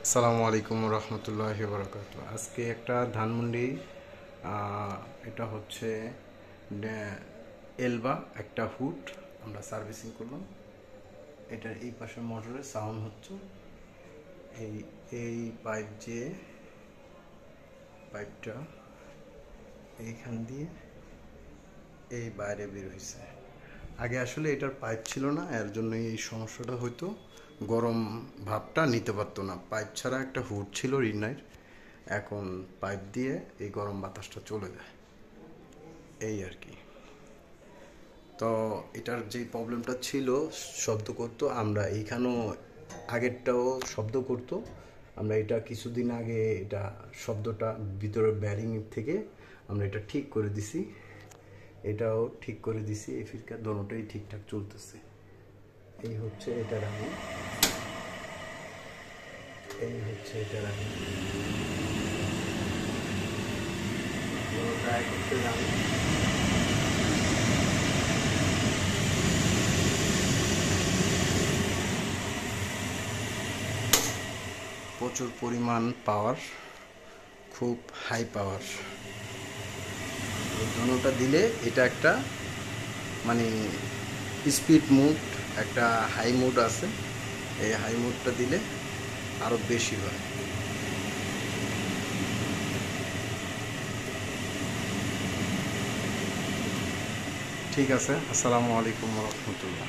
আসসালামু আলাইকুম রহমতুল্লাহি বারাকাতু। আজকে একটা ধানমন্ডি, এটা হচ্ছে এলবা একটা হুড আমরা সার্ভিসিং করলাম। এটার এই পাশের মোটরের সাউন্ড হচ্ছে এই এই পাইপ, যে পাইপটা এইখান দিয়ে এই বাইরে বের হয়েছে। আগে আসলে এটার পাইপ ছিল না, এর জন্য এই সমস্যাটা হয়তো, গরম ভাবটা নিতে পারতো না। পাইপ ছাড়া একটা হুড ছিল রিনাইর, এখন পাইপ দিয়ে এই গরম বাতাসটা চলে যায়, এই আর কি। তো এটার যে প্রবলেমটা ছিল, শব্দ করতো, আমরা এইখানেও আগেরটাও শব্দ করতো। আমরা এটা কিছুদিন আগে এটা শব্দটা ভিতরের ব্যারিং থেকে আমরা এটা ঠিক করে দিছি, এটাও ঠিক করে দিছি। এই ফিরকা দোনোটাই ঠিকঠাক চলতেছে। এই হচ্ছে এটা রানি, এই হচ্ছে এটা রানি, ট্রাই করতে রানি। প্রচুর পরিমাণ পাওয়ার, খুব হাই পাওয়ার। দোনোটা দিলে এটা একটা মানে স্পিড মুড, একটা হাই মুড আছে, এই হাই মুডটা দিলে আরও বেশি হয়। ঠিক আছে, আসসালামু আলাইকুম রহমতুল্লাহ।